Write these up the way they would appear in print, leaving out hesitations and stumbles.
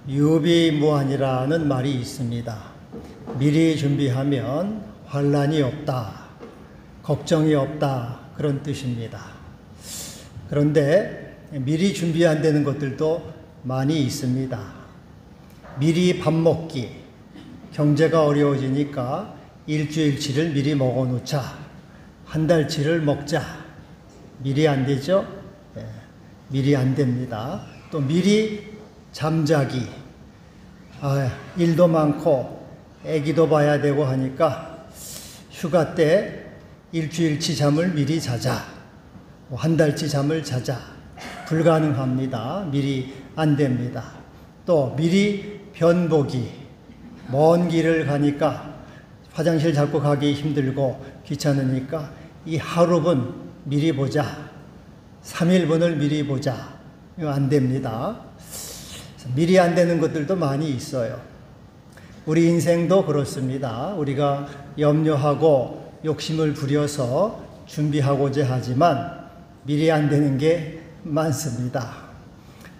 유비무환이라는 말이 있습니다. 미리 준비하면 환난이 없다, 걱정이 없다, 그런 뜻입니다. 그런데 미리 준비 안 되는 것들도 많이 있습니다. 미리 밥 먹기, 경제가 어려워지니까 일주일치를 미리 먹어놓자, 한 달치를 먹자. 미리 안 되죠? 네, 미리 안 됩니다. 또 미리 잠자기, 일도 많고 애기도 봐야 되고 하니까 휴가 때 일주일치 잠을 미리 자자, 한 달치 잠을 자자. 불가능합니다. 미리 안 됩니다. 또 미리 변보기, 먼 길을 가니까 화장실 자꾸 가기 힘들고 귀찮으니까 이 하루분 미리 보자, 3일분을 미리 보자. 이거 안 됩니다. 미리 안 되는 것들도 많이 있어요. 우리 인생도 그렇습니다. 우리가 염려하고 욕심을 부려서 준비하고자 하지만 미리 안 되는 게 많습니다.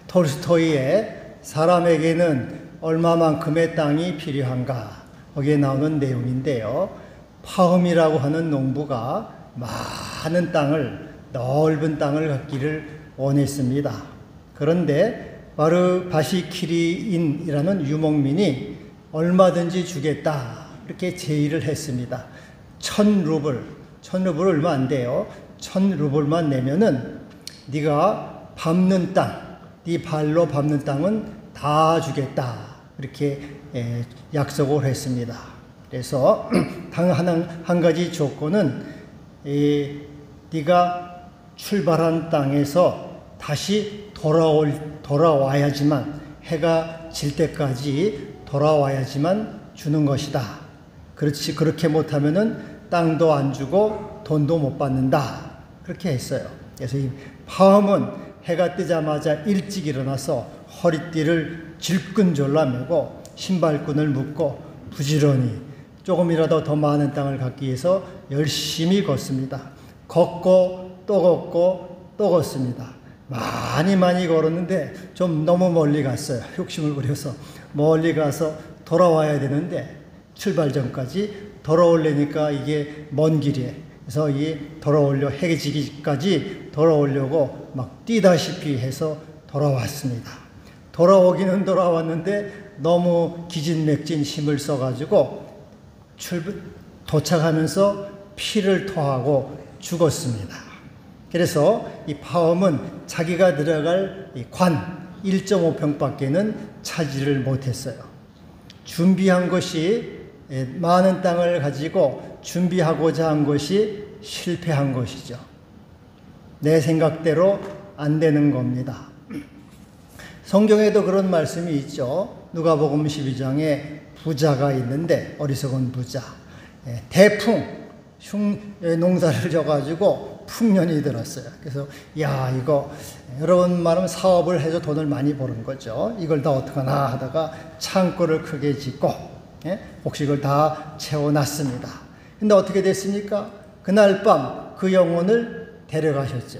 톨스토이의 사람에게는 얼마만큼의 땅이 필요한가, 거기에 나오는 내용인데요. 파음이라고 하는 농부가 많은 땅을, 넓은 땅을 갖기를 원했습니다. 그런데 바르바시키리인이라는 유목민이 얼마든지 주겠다, 이렇게 제의를 했습니다. 1000루블, 1000루블 얼마 안 돼요. 1000루블만 내면은 네가 밟는 땅, 네 발로 밟는 땅은 다 주겠다, 이렇게 약속을 했습니다. 그래서 한 가지 조건은 네가 출발한 땅에서 다시 돌아와야지만, 해가 질 때까지 돌아와야지만 주는 것이다. 그렇게 못하면은 땅도 안 주고 돈도 못 받는다. 그렇게 했어요. 그래서 이 파음은 해가 뜨자마자 일찍 일어나서 허리띠를 질끈 졸라매고 신발끈을 묶고 부지런히 조금이라도 더 많은 땅을 갖기 위해서 열심히 걷습니다. 걷고 또 걷고 또 걷습니다. 많이 걸었는데 좀 너무 멀리 갔어요. 욕심을 부려서 멀리 가서 돌아와야 되는데 출발 전까지 돌아오려니까 이게 먼 길이에요. 그래서 해가 지기까지 돌아오려고 막 뛰다시피 해서 돌아왔습니다. 돌아오기는 돌아왔는데 너무 기진맥진 힘을 써가지고 도착하면서 피를 토하고 죽었습니다. 그래서 이 파음은 자기가 들어갈 관 1.5평밖에는 차지를 못했어요. 준비한 것이, 많은 땅을 가지고 준비하고자 한 것이 실패한 것이죠. 내 생각대로 안 되는 겁니다. 성경에도 그런 말씀이 있죠. 누가복음 12장에 부자가 있는데, 어리석은 부자, 대풍 농사를 져가지고 풍년이 들었어요. 그래서 이거 여러분 말하면 사업을 해서 돈을 많이 버는 거죠. 이걸 다 어떡하나 하다가 창고를 크게 짓고 곡식을 다 채워놨습니다. 근데 어떻게 됐습니까? 그날 밤 그 영혼을 데려가셨죠.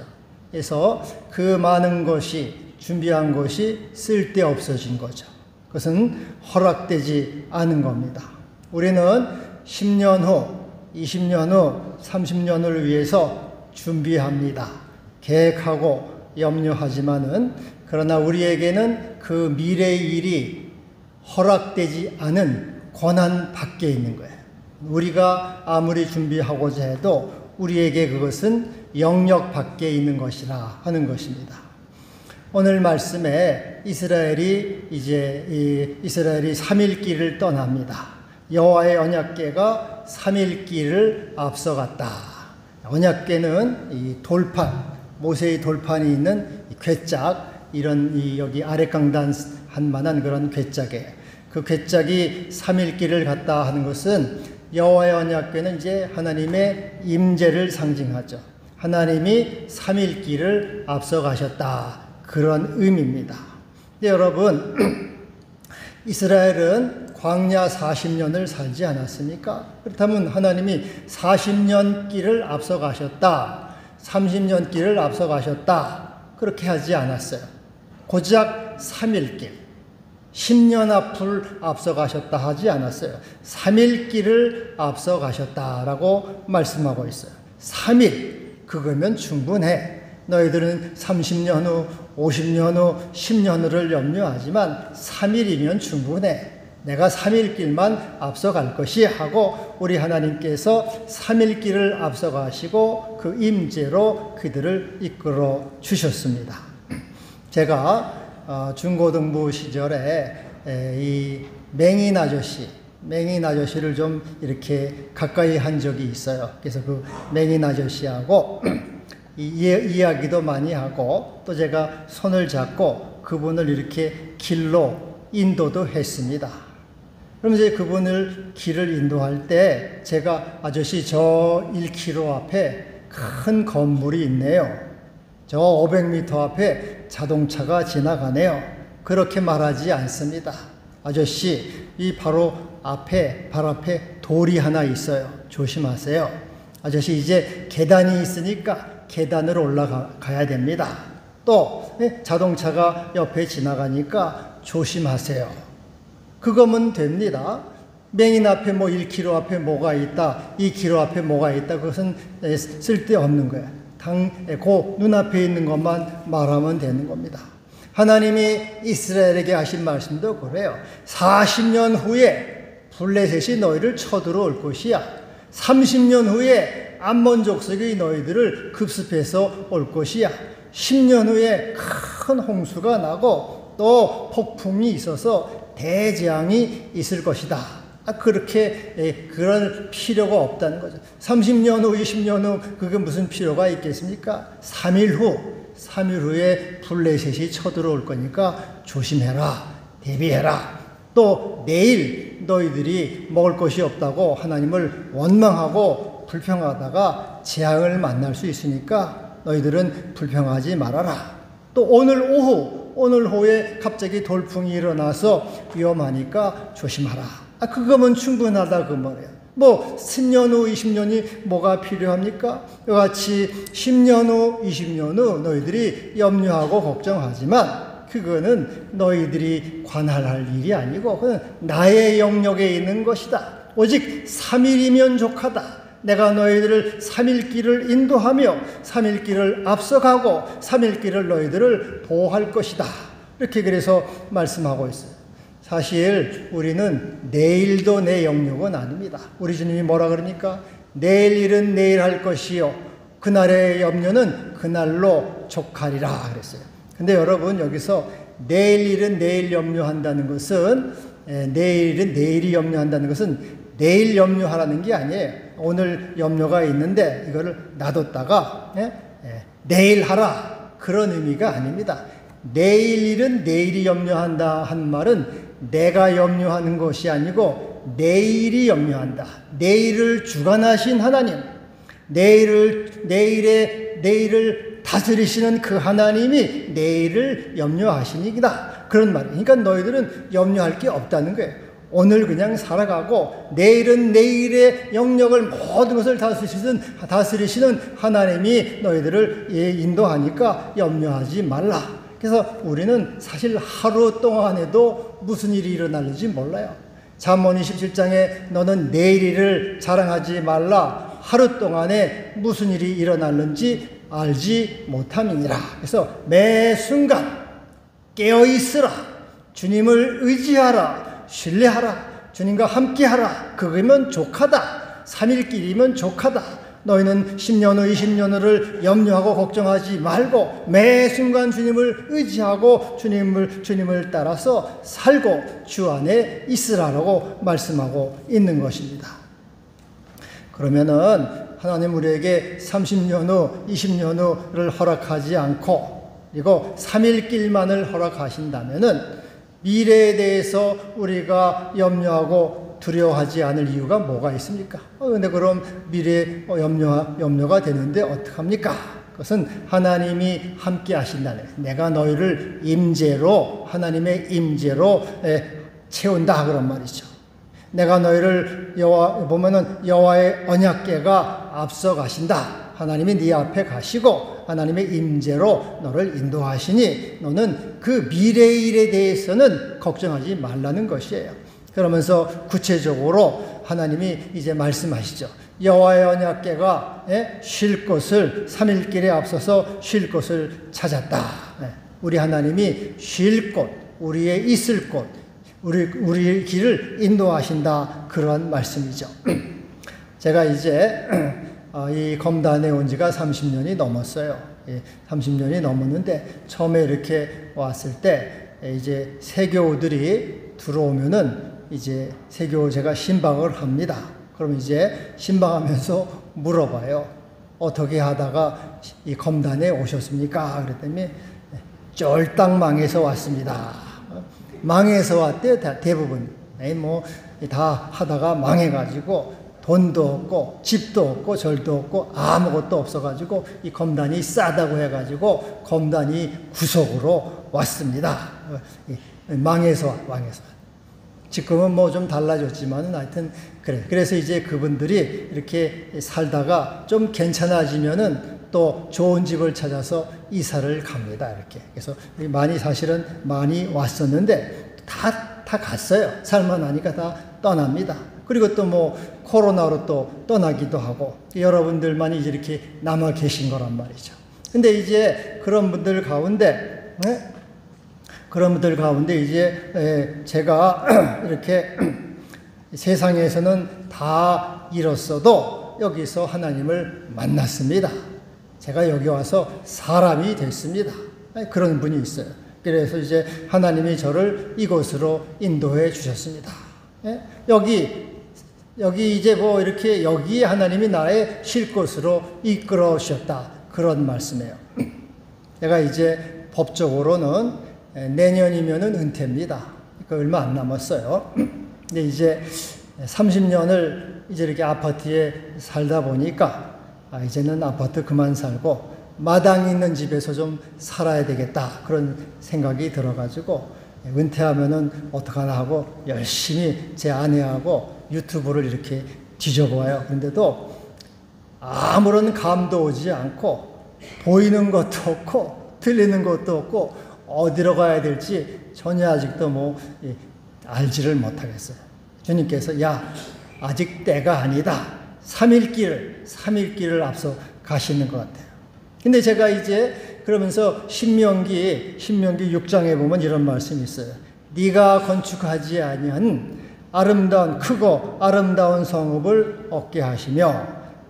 그래서 그 많은 것이, 준비한 것이 쓸데없어진 거죠. 그것은 허락되지 않은 겁니다. 우리는 10년 후, 20년 후, 30년을 위해서 준비합니다. 계획하고 염려하지만은, 그러나 우리에게는 그 미래의 일이 허락되지 않은 권한 밖에 있는 거예요. 우리가 아무리 준비하고자 해도 우리에게 그것은 영역 밖에 있는 것이라 하는 것입니다. 오늘 말씀에 이스라엘이 3일 길을 떠납니다. 여호와의 언약궤가 3일 길을 앞서갔다. 언약궤는 이 돌판, 모세의 돌판이 있는 궤짝, 여기 아랫강단 한 만한 그런 궤짝에, 그 궤짝이 3일 길을 갔다 하는 것은, 여호와의 언약궤는 이제 하나님의 임재를 상징하죠. 하나님이 3일 길을 앞서가셨다, 그런 의미입니다. 근데 여러분, 이스라엘은 광야 40년을 살지 않았습니까? 그렇다면 하나님이 40년 길을 앞서가셨다, 30년 길을 앞서가셨다, 그렇게 하지 않았어요. 고작 3일 길, 10년 앞을 앞서가셨다 하지 않았어요. 3일 길을 앞서가셨다라고 말씀하고 있어요. 3일, 그거면 충분해. 너희들은 30년 후, 50년 후, 10년 후를 염려하지만 3일이면 충분해. 내가 3일 길만 앞서갈 것이 하고 우리 하나님께서 3일 길을 앞서가시고 그 임재로 그들을 이끌어 주셨습니다. 제가 중고등부 시절에 이 맹인 아저씨를 좀 이렇게 가까이 한 적이 있어요. 그래서 그 맹인 아저씨하고 이야기도 많이 하고 또 제가 손을 잡고 그분을 이렇게 길로 인도도 했습니다. 그럼 이제 그분을 길을 인도할 때 제가 아저씨 저 1km 앞에 큰 건물이 있네요. 저 500m 앞에 자동차가 지나가네요. 그렇게 말하지 않습니다. 아저씨, 이 바로 앞에, 발 앞에 돌이 하나 있어요. 조심하세요. 아저씨, 이제 계단이 있으니까 계단으로 올라가야 됩니다. 또 자동차가 옆에 지나가니까 조심하세요. 그거면 됩니다. 맹인 앞에 뭐 1km 앞에 뭐가 있다, 2km 앞에 뭐가 있다, 그것은 쓸데없는 거예요. 그 눈앞에 있는 것만 말하면 되는 겁니다. 하나님이 이스라엘에게 하신 말씀도 그래요. 40년 후에 블레셋이 너희를 쳐들어올 것이야. 30년 후에 암몬 족속이 너희들을 급습해서 올 것이야. 10년 후에 큰 홍수가 나고 또 폭풍이 있어서 대재앙이 있을 것이다. 그렇게 그럴 필요가 없다는 거죠. 30년 후, 20년 후 그게 무슨 필요가 있겠습니까? 3일 후에 블레셋이 쳐들어올 거니까 조심해라, 대비해라. 또 내일 너희들이 먹을 것이 없다고 하나님을 원망하고 불평하다가 재앙을 만날 수 있으니까 너희들은 불평하지 말아라. 또 오늘 오후에 갑자기 돌풍이 일어나서 위험하니까 조심하라. 그거면 충분하다 그 말이에요. 뭐 10년 후, 20년이 뭐가 필요합니까? 이같이 10년 후, 20년 후 너희들이 염려하고 걱정하지만 그거는 너희들이 관할할 일이 아니고 그건 나의 영역에 있는 것이다. 오직 3일이면 족하다. 내가 너희들을 3일 길을 인도하며 3일 길을 앞서가고 3일 길을 너희들을 보호할 것이다. 이렇게 그래서 말씀하고 있어요. 사실 우리는 내일도 내 영역은 아닙니다. 우리 주님이 뭐라 그러니까? 내일 일은 내일 할 것이요 그날의 염려는 그날로 족하리라 그랬어요. 근데 여러분 여기서 내일 일은 내일 염려한다는 것은 내일은 내일이 염려한다는 것은 내일 염려하라는 게 아니에요. 오늘 염려가 있는데 이거를 놔뒀다가 내일 하라 그런 의미가 아닙니다. 내일 일은 내일이 염려한다 한 말은 내가 염려하는 것이 아니고 내일이 염려한다. 내일을 주관하신 하나님, 내일을 다스리시는 그 하나님이 내일을 염려하시니이다. 그런 말이에요. 그러니까 너희들은 염려할 게 없다는 거예요. 오늘 그냥 살아가고 내일은 내일의 영역을 모든 것을 다스리시는 하나님이 너희들을 인도하니까 염려하지 말라. 그래서 우리는 사실 하루 동안에도 무슨 일이 일어날지 몰라요. 잠언 27장에 너는 내일 일을 자랑하지 말라. 하루 동안에 무슨 일이 일어날는지 알지 못함이니라. 그래서 매 순간 깨어있으라. 주님을 의지하라. 신뢰하라. 주님과 함께하라. 그거면 족하다. 3일길이면 족하다. 너희는 10년 후 20년 후를 염려하고 걱정하지 말고 매 순간 주님을 의지하고 주님을 따라서 살고 주 안에 있으라라고 말씀하고 있는 것입니다. 그러면은 하나님 우리에게 30년 후 20년 후를 허락하지 않고 그리고 3일길만을 허락하신다면은 미래에 대해서 우리가 염려하고 두려워하지 않을 이유가 뭐가 있습니까? 근데 그럼 미래에 염려가 되는데 어떡합니까? 그것은 하나님이 함께 하신다는, 내가 너희를 임재로, 하나님의 임재로 채운다 그런 말이죠. 내가 너희를 보면은 여호와의 언약궤가 앞서 가신다. 하나님이 네 앞에 가시고 하나님의 임재로 너를 인도하시니 너는 그 미래의 일에 대해서는 걱정하지 말라는 것이에요. 그러면서 구체적으로 하나님이 이제 말씀하시죠. 여호와의 언약궤가 쉴 곳을 3일길에 앞서서 쉴 곳을 찾았다. 우리 하나님이 쉴 곳, 우리의 있을 곳, 우리의 길을 인도하신다. 그런 말씀이죠. 제가 이제 이 검단에 온 지가 30년이 넘었어요. 30년이 넘었는데 처음에 이렇게 왔을 때 이제 세교우들이 들어오면은 이제 세교 제가 신방을 합니다. 그럼 이제 신방하면서 물어봐요. 어떻게 하다가 이 검단에 오셨습니까? 그랬더니 쫄딱 망해서 왔습니다. 망해서 왔대 대부분. 뭐 다 하다가 망해가지고 돈도 없고 집도 없고 절도 없고 아무것도 없어가지고 이 검단이 싸다고 해가지고 검단이 구속으로 왔습니다. 망해서. 지금은 뭐 좀 달라졌지만은 하여튼 그래. 그래서 이제 그분들이 이렇게 살다가 좀 괜찮아지면은 또 좋은 집을 찾아서 이사를 갑니다. 이렇게. 그래서 사실은 많이 왔었는데 다 갔어요. 살만하니까 다 떠납니다. 그리고 또 뭐 코로나로 또 떠나기도 하고 여러분들만이 이제 이렇게 남아 계신 거란 말이죠. 근데 이제 그런 분들 가운데 이제 제가 이렇게 세상에서는 다 잃었어도 여기서 하나님을 만났습니다. 제가 여기 와서 사람이 됐습니다. 그런 분이 있어요. 그래서 이제 하나님이 저를 이곳으로 인도해 주셨습니다. 여기 이제 뭐 이렇게 여기에 하나님이 나의 쉴 곳으로 이끌어 주셨다. 그런 말씀이에요. 내가 이제 법적으로는 내년이면은 은퇴입니다. 그러니까 얼마 안 남았어요. 근데 이제 30년을 이제 이렇게 아파트에 살다 보니까 이제는 아파트 그만 살고 마당 있는 집에서 좀 살아야 되겠다. 그런 생각이 들어가지고 은퇴하면은 어떡하나 하고 열심히 제 아내하고 유튜브를 이렇게 뒤져보아요. 그런데도 아무런 감도 오지 않고 보이는 것도 없고 들리는 것도 없고 어디로 가야 될지 전혀 아직도 뭐 알지를 못하겠어요. 주님께서 야 아직 때가 아니다. 3일길을 앞서 가시는 것 같아요. 근데 제가 이제 그러면서 신명기 6장에 보면 이런 말씀이 있어요. 네가 건축하지 아니한 아름다운 크고 아름다운 성읍을 얻게 하시며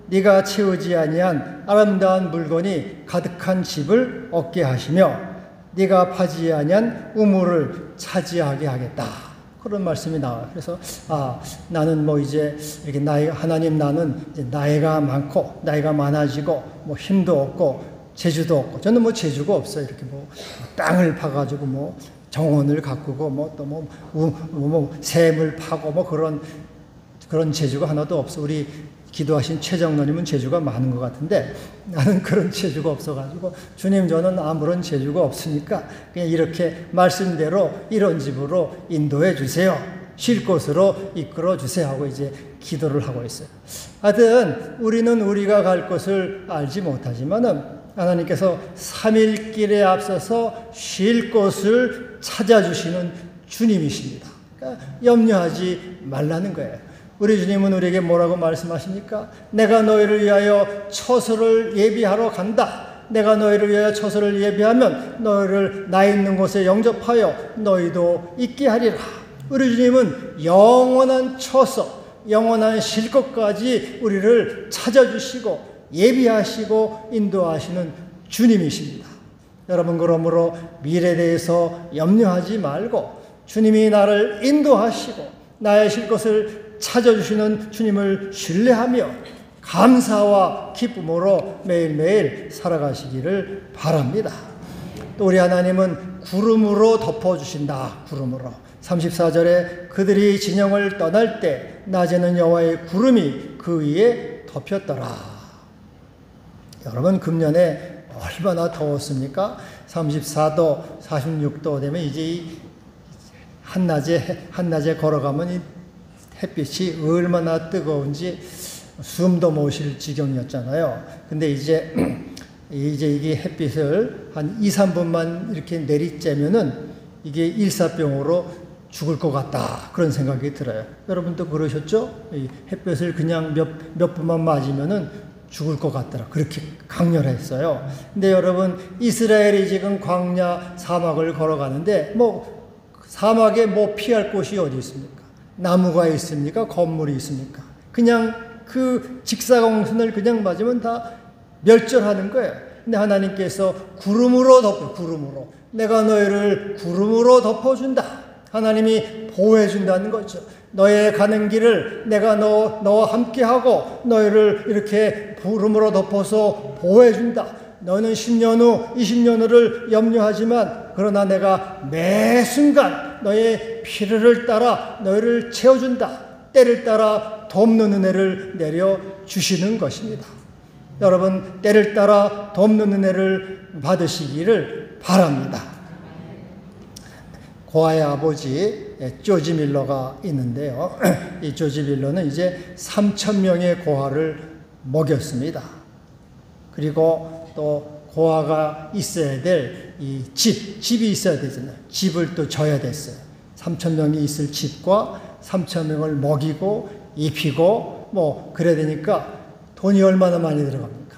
네가 채우지 아니한 아름다운 물건이 가득한 집을 얻게 하시며 네가 파지 아니한 우물을 차지하게 하겠다. 그런 말씀이 나와요. 그래서 나는 뭐 이제 이렇게 하나님 나는 이제 나이가 많고 나이가 많아지고 뭐 힘도 없고 재주도 없고 저는 뭐 재주가 없어요. 이렇게 뭐 땅을 파가지고 뭐 정원을 가꾸고 뭐 또 뭐 샘을 파고 뭐 그런 재주가 하나도 없어. 우리 기도하신 최정로님은 재주가 많은 것 같은데 나는 그런 재주가 없어가지고 주님 저는 아무런 재주가 없으니까 그냥 이렇게 말씀대로 이런 집으로 인도해 주세요. 쉴 곳으로 이끌어 주세요 하고 이제 기도를 하고 있어요. 하여튼 우리는 우리가 갈 곳을 알지 못하지만은 하나님께서 3일 길에 앞서서 쉴 곳을 찾아주시는 주님이십니다. 그러니까 염려하지 말라는 거예요. 우리 주님은 우리에게 뭐라고 말씀하십니까? 내가 너희를 위하여 처소를 예비하러 간다. 내가 너희를 위하여 처소를 예비하면 너희를 나 있는 곳에 영접하여 너희도 있게 하리라. 우리 주님은 영원한 처소, 영원한 쉴 곳까지 우리를 찾아주시고 예비하시고 인도하시는 주님이십니다. 여러분 그러므로 미래에 대해서 염려하지 말고 주님이 나를 인도하시고 나의 쉴 곳을 찾아주시는 주님을 신뢰하며 감사와 기쁨으로 매일매일 살아가시기를 바랍니다. 또 우리 하나님은 구름으로 덮어주신다. 구름으로 34절에 그들이 진영을 떠날 때 낮에는 여호와의 구름이 그 위에 덮였더라. 여러분 금년에 얼마나 더웠습니까? 34도, 46도 되면 이제 한낮에 걸어가면 이 햇빛이 얼마나 뜨거운지 숨도 못 쉴 지경이었잖아요. 근데 이제 이제 이게 햇빛을 한 2, 3분만 이렇게 내리쬐면은 이게 일사병으로 죽을 것 같다. 그런 생각이 들어요. 여러분도 그러셨죠? 이 햇볕을 그냥 몇 분만 맞으면은 죽을 것 같더라. 그렇게 강렬했어요. 근데 여러분, 이스라엘이 지금 광야 사막을 걸어가는데, 뭐, 사막에 뭐 피할 곳이 어디 있습니까? 나무가 있습니까? 건물이 있습니까? 그냥 그 직사광선을 그냥 맞으면 다 멸절하는 거예요. 근데 하나님께서 구름으로 내가 너희를 구름으로 덮어준다. 하나님이 보호해준다는 거죠. 너의 가는 길을 내가 너와 함께하고 너희를 이렇게 구름으로 덮어서 보호해준다. 너는 10년 후, 20년 후를 염려하지만 그러나 내가 매 순간 너의 필요를 따라 너희를 채워준다. 때를 따라 돕는 은혜를 내려주시는 것입니다. 여러분, 때를 따라 돕는 은혜를 받으시기를 바랍니다. 고아의 아버지 조지 밀러가 있는데요. 이 조지 밀러는 이제 3,000명의 고아를 먹였습니다. 그리고 또 고아가 있어야 될 이 집이 있어야 되잖아요. 집을 또 져야 됐어요. 3,000명이 있을 집과 3,000명을 먹이고 입히고 뭐 그래야 되니까 돈이 얼마나 많이 들어갑니까?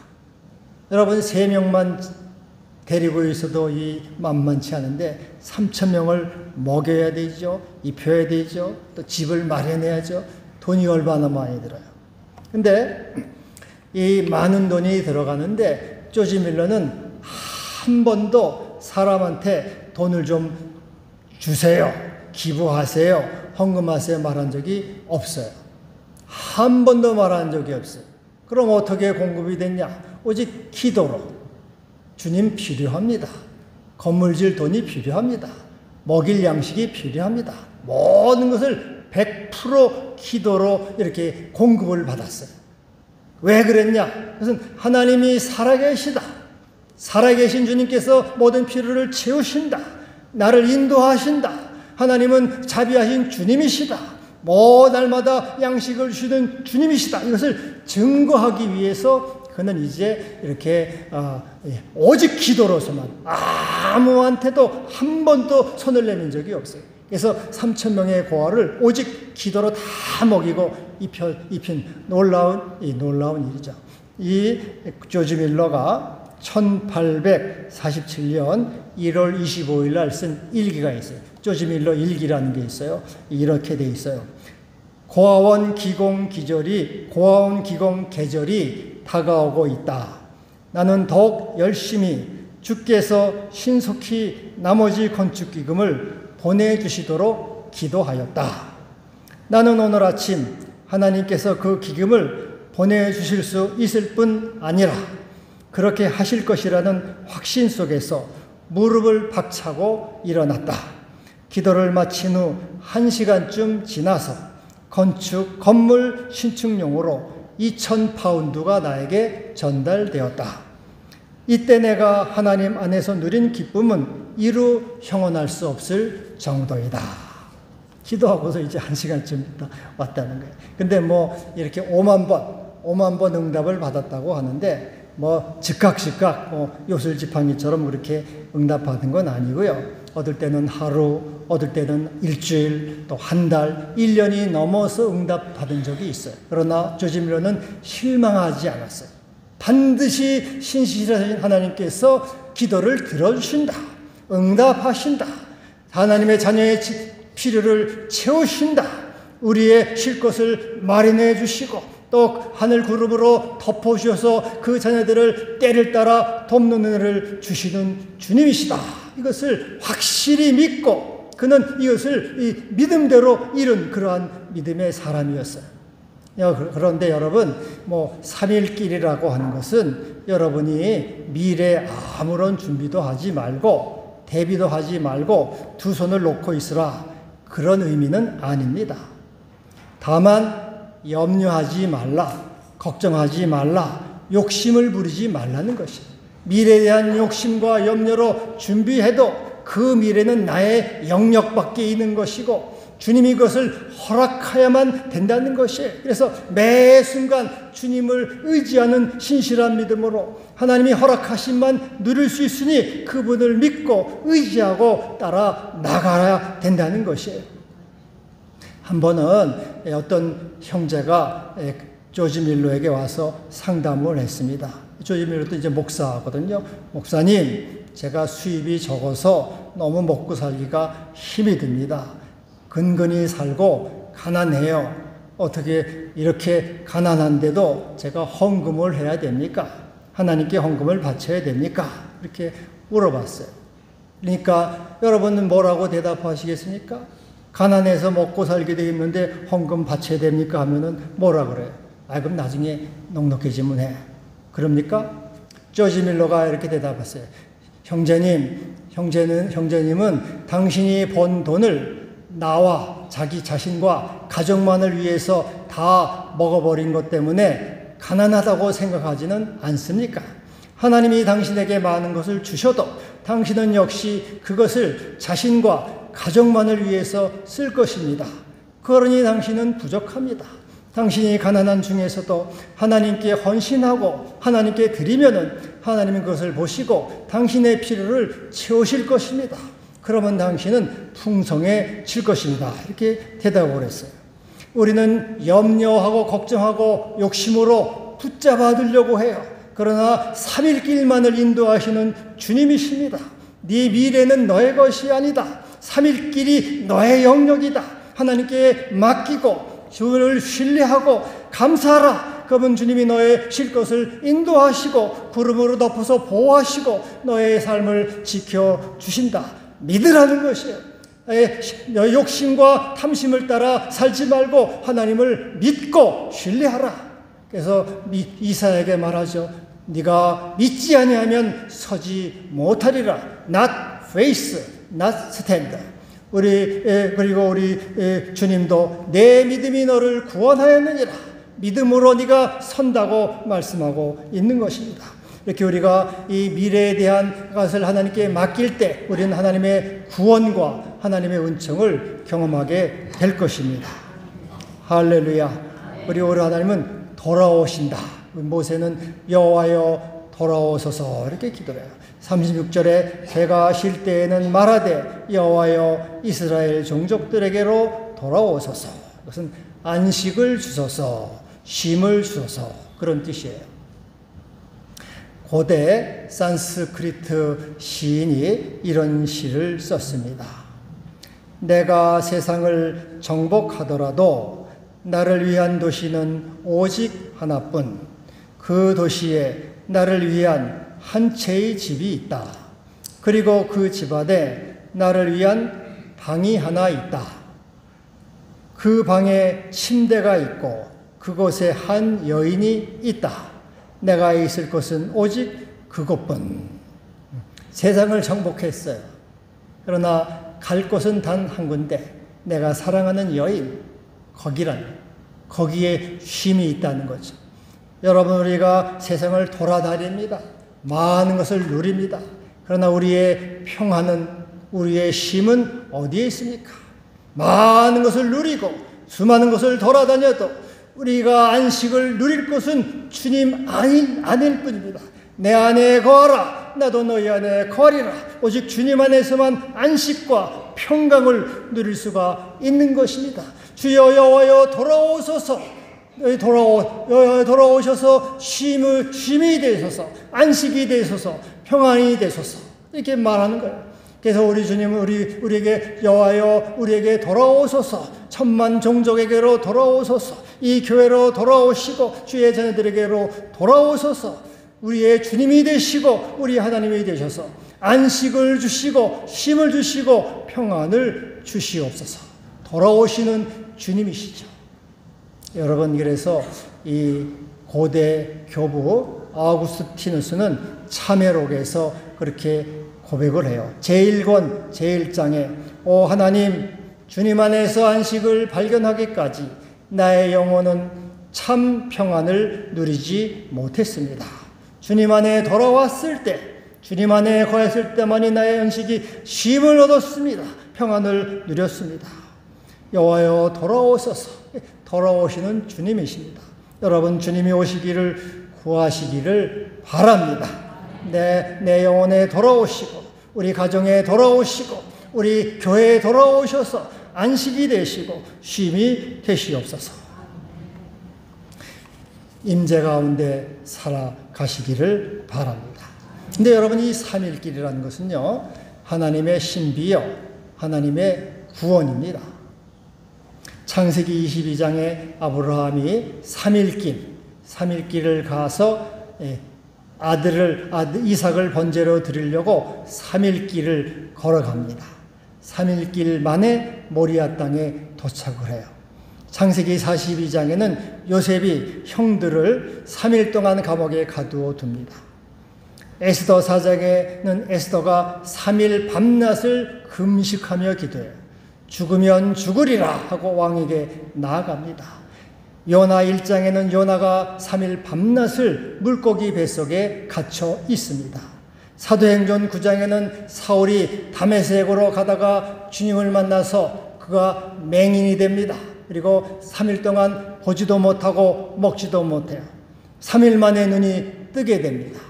여러분, 3명만 데리고 있어도 이 만만치 않은데 3,000명을 먹여야 되죠. 입혀야 되죠. 또 집을 마련해야죠. 돈이 얼마나 많이 들어요. 근데 이 많은 돈이 들어가는데 조지 밀러는 한 번도 사람한테 돈을 좀 주세요. 기부하세요. 헌금하세요. 말한 적이 없어요. 한 번도 말한 적이 없어요. 그럼 어떻게 공급이 됐냐? 오직 기도로. 주님 필요합니다. 건물질 돈이 필요합니다. 먹일 양식이 필요합니다. 모든 것을 100% 기도로 이렇게 공급을 받았어요. 왜 그랬냐? 그것은 하나님이 살아계시다. 살아계신 주님께서 모든 필요를 채우신다. 나를 인도하신다. 하나님은 자비하신 주님이시다. 날마다 양식을 주시는 주님이시다. 이것을 증거하기 위해서 그는 이제 이렇게 오직 기도로서만 아무한테도 한 번도 손을 내민 적이 없어요. 그래서 3,000명의 고아를 오직 기도로 다 먹이고 입힌 놀라운 일이죠. 이 조지 밀러가 1847년 1월 25일 날 쓴 일기가 있어요. 조지 밀러 일기라는 게 있어요. 이렇게 돼 있어요. 고아원 기공 계절이 다가오고 있다. 나는 더욱 열심히 주께서 신속히 나머지 건축기금을 보내주시도록 기도하였다. 나는 오늘 아침 하나님께서 그 기금을 보내주실 수 있을 뿐 아니라 그렇게 하실 것이라는 확신 속에서 무릎을 박차고 일어났다. 기도를 마친 후 1시간쯤 지나서 건물 신축용으로 2,000파운드가 나에게 전달되었다. 이때 내가 하나님 안에서 누린 기쁨은 이루 형언할 수 없을 정도이다. 기도하고서 이제 1시간쯤 왔다는 거예요. 근데 뭐 이렇게 5만 번 응답을 받았다고 하는데 뭐 즉각 요술지팡이처럼 그렇게 응답받은 건 아니고요. 얻을 때는 하루, 얻을 때는 일주일, 또 한 달, 1년이 넘어서 응답받은 적이 있어요. 그러나 조지 밀러는 실망하지 않았어요. 반드시 신실하신 하나님께서 기도를 들어주신다. 응답하신다. 하나님의 자녀의 필요를 채우신다. 우리의 쉴 것을 마련해 주시고 또 하늘 구름으로 덮어주셔서 그 자녀들을 때를 따라 돕는 은혜를 주시는 주님이시다. 이것을 확실히 믿고 그는 이것을 이 믿음대로 이룬 그러한 믿음의 사람이었어요. 그런데 여러분, 3일길이라고 하는 것은 여러분이 미래에 아무런 준비도 하지 말고 대비도 하지 말고 두 손을 놓고 있으라, 그런 의미는 아닙니다. 다만 염려하지 말라, 걱정하지 말라, 욕심을 부리지 말라는 것입니다. 미래에 대한 욕심과 염려로 준비해도 그 미래는 나의 영역 밖에 있는 것이고 주님이 그것을 허락해야만 된다는 것이에요. 그래서 매 순간 주님을 의지하는 신실한 믿음으로 하나님이 허락하심만 누릴 수 있으니 그분을 믿고 의지하고 따라 나가야 된다는 것이에요. 한 번은 어떤 형제가 조지 밀러에게 와서 상담을 했습니다. 조지 밀러도 이제 목사거든요. 목사님, 제가 수입이 적어서 너무 먹고 살기가 힘이 듭니다. 근근히 살고 가난해요. 어떻게 이렇게 가난한데도 제가 헌금을 해야 됩니까? 하나님께 헌금을 바쳐야 됩니까? 이렇게 물어봤어요. 그러니까 여러분은 뭐라고 대답하시겠습니까? 가난해서 먹고 살기도 힘든데 헌금 바쳐야 됩니까? 하면은 뭐라 그래요? 그럼 나중에 넉넉해지면 해. 그럽니까? 조지 밀러가 이렇게 대답했어요. 형제님은 당신이 번 돈을 나와 자기 자신과 가족만을 위해서 다 먹어버린 것 때문에 가난하다고 생각하지는 않습니까? 하나님이 당신에게 많은 것을 주셔도 당신은 역시 그것을 자신과 가족만을 위해서 쓸 것입니다. 그러니 당신은 부족합니다. 당신이 가난한 중에서도 하나님께 헌신하고 하나님께 드리면은 하나님은 그것을 보시고 당신의 필요를 채우실 것입니다. 그러면 당신은 풍성해질 것입니다. 이렇게 대답을 했어요. 우리는 염려하고 걱정하고 욕심으로 붙잡아 두려고 해요. 그러나 3일 길만을 인도하시는 주님이십니다. 네 미래는 너의 것이 아니다. 3일 길이 너의 영역이다. 하나님께 맡기고 주를 신뢰하고 감사하라. 그분 주님이 너의 쉴 것을 인도하시고 구름으로 덮어서 보호하시고 너의 삶을 지켜주신다. 믿으라는 것이에요. 욕심과 탐심을 따라 살지 말고 하나님을 믿고 신뢰하라. 그래서 이사야에게 말하죠. 네가 믿지 아니하면 서지 못하리라. Not face, not stand. 그리고 우리 주님도 내 믿음이 너를 구원하였느니라. 믿음으로 네가 선다고 말씀하고 있는 것입니다. 이렇게 우리가 이 미래에 대한 것을 하나님께 맡길 때 우리는 하나님의 구원과 하나님의 은총을 경험하게 될 것입니다. 할렐루야. 우리 하나님은 돌아오신다. 모세는 여호와여 돌아오소서 이렇게 기도해요. 36절에 제가 쉴 때에는 말하되 여호와여 이스라엘 종족들에게로 돌아오소서. 그것은 안식을 주소서, 쉼을 주소서 그런 뜻이에요. 고대 산스크리트 시인이 이런 시를 썼습니다. 내가 세상을 정복하더라도 나를 위한 도시는 오직 하나뿐. 그 도시에 나를 위한 한 채의 집이 있다. 그리고 그 집 안에 나를 위한 방이 하나 있다. 그 방에 침대가 있고 그곳에 한 여인이 있다. 내가 있을 곳은 오직 그곳뿐. 세상을 정복했어요. 그러나 갈 곳은 단 한 군데. 내가 사랑하는 여인, 거기에 쉼이 있다는 거죠. 여러분, 우리가 세상을 돌아다닙니다. 많은 것을 누립니다. 그러나 우리의 평안은, 우리의 쉼은 어디에 있습니까? 많은 것을 누리고 수많은 것을 돌아다녀도 우리가 안식을 누릴 것은 주님 아닐 뿐입니다. 내 안에 거하라. 나도 너희 안에 거하리라. 오직 주님 안에서만 안식과 평강을 누릴 수가 있는 것입니다. 주여 여호와여 돌아오소서. 돌아오셔서 쉼이 되소서, 안식이 되소서, 평안이 되소서 이렇게 말하는 거예요. 그래서 우리 주님은 우리에게 여호와여 우리에게 돌아오소서, 천만 종족에게로 돌아오소서, 이 교회로 돌아오시고 주의 자녀들에게로 돌아오소서. 우리의 주님이 되시고 우리 하나님이 되셔서 안식을 주시고 쉼을 주시고 평안을 주시옵소서. 돌아오시는 주님이시죠. 여러분, 그래서 이 고대 교부 아우구스티누스는 참회록에서 그렇게 고백을 해요. 제1권 제1장에 오 하나님, 주님 안에서 안식을 발견하기까지 나의 영혼은 참 평안을 누리지 못했습니다. 주님 안에 돌아왔을 때, 주님 안에 거했을 때만이 나의 안식이 쉼을 얻었습니다. 평안을 누렸습니다. 여호와여 돌아오소서. 돌아오시는 주님이십니다. 여러분 주님이 오시기를 구하시기를 바랍니다. 내 영혼에 돌아오시고 우리 가정에 돌아오시고 우리 교회에 돌아오셔서 안식이 되시고 쉼이 되시옵소서. 임재 가운데 살아가시기를 바랍니다. 근데 여러분 이 삼일길이라는 것은요, 하나님의 신비요 하나님의 구원입니다. 창세기 22장에 아브라함이 3일길을 가서 아들 이삭을 번제로 드리려고 3일길을 걸어갑니다. 3일길 만에 모리아 땅에 도착을 해요. 창세기 42장에는 요셉이 형들을 3일 동안 감옥에 가두어 둡니다. 에스더 4장에는 에스더가 3일 밤낮을 금식하며 기도해요. 죽으면 죽으리라 하고 왕에게 나아갑니다. 요나 1장에는 요나가 3일 밤낮을 물고기 뱃속에 갇혀 있습니다. 사도행전 9장에는 사울이 다메섹으로 가다가 주님을 만나서 그가 맹인이 됩니다. 그리고 3일 동안 보지도 못하고 먹지도 못해요. 3일 만에 눈이 뜨게 됩니다.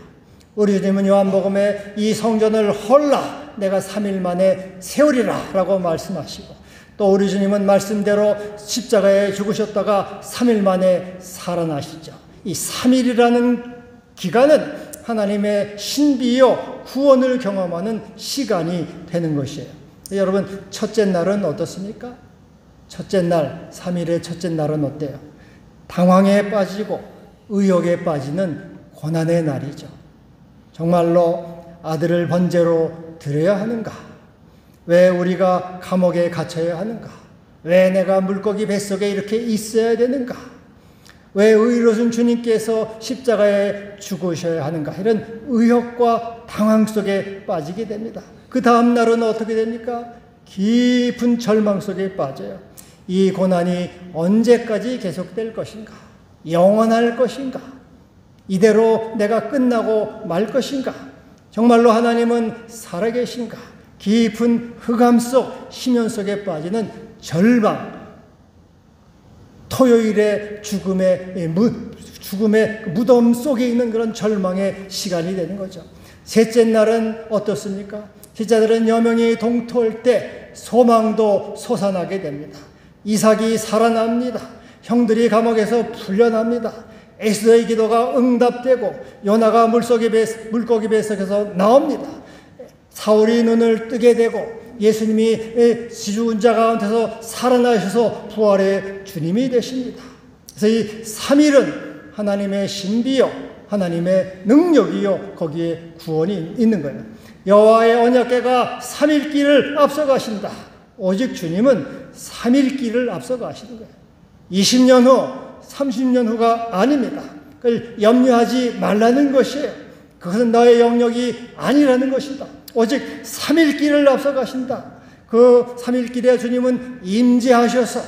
우리 주님은 요한복음에 이 성전을 헐라 내가 3일 만에 세우리라 라고 말씀하시고, 또 우리 주님은 말씀대로 십자가에 죽으셨다가 3일 만에 살아나시죠. 이 3일이라는 기간은 하나님의 신비요 구원을 경험하는 시간이 되는 것이에요. 여러분 첫째 날은 어떻습니까? 첫째 날, 3일의 첫째 날은 어때요? 당황에 빠지고 의욕에 빠지는 고난의 날이죠. 정말로 아들을 번제로 드려야 하는가? 왜 우리가 감옥에 갇혀야 하는가? 왜 내가 물고기 뱃속에 이렇게 있어야 되는가? 왜 의로우신 주님께서 십자가에 죽으셔야 하는가? 이런 의혹과 당황 속에 빠지게 됩니다. 그 다음 날은 어떻게 됩니까? 깊은 절망 속에 빠져요. 이 고난이 언제까지 계속될 것인가? 영원할 것인가? 이대로 내가 끝나고 말 것인가? 정말로 하나님은 살아계신가? 깊은 흑암 속, 심연 속에 빠지는 절망, 토요일의 죽음의 무덤 속에 있는 그런 절망의 시간이 되는 거죠. 셋째 날은 어떻습니까? 제자들은 여명이 동토할 때 소망도 솟아나게 됩니다. 이삭이 살아납니다. 형들이 감옥에서 풀려납니다. 에스더의 기도가 응답되고 요나가 물고기 뱃속에서 나옵니다. 사울이 눈을 뜨게 되고 예수님이 죽은 자 가운데서 살아나셔서 부활의 주님이 되십니다. 그래서 이 3일은 하나님의 신비요 하나님의 능력이요 거기에 구원이 있는 거예요. 여호와의 언약궤가 3일 길을 앞서가신다. 오직 주님은 3일 길을 앞서가시는 거예요. 20년 후 30년 후가 아닙니다. 그걸 염려하지 말라는 것이에요. 그것은 너의 영역이 아니라는 것이다. 오직 3일 길을 앞서가신다. 그 3일 길에 주님은 임재하셔서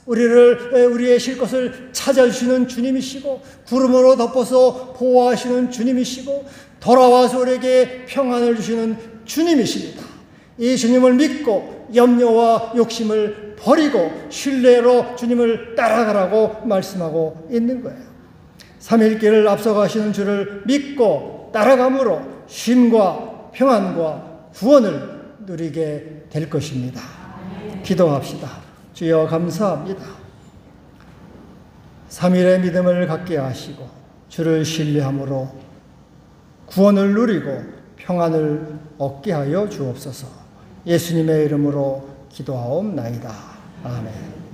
우리의 쉴 것을 찾아주시는 주님이시고, 구름으로 덮어서 보호하시는 주님이시고, 돌아와서 우리에게 평안을 주시는 주님이십니다. 이 주님을 믿고 염려와 욕심을 버리고 신뢰로 주님을 따라가라고 말씀하고 있는 거예요. 3일 길을 앞서가시는 주를 믿고 따라감으로 쉼과 평안과 구원을 누리게 될 것입니다. 기도합시다. 주여 감사합니다. 3일의 믿음을 갖게 하시고 주를 신뢰함으로 구원을 누리고 평안을 얻게 하여 주옵소서. 예수님의 이름으로 기도하옵나이다. 아멘.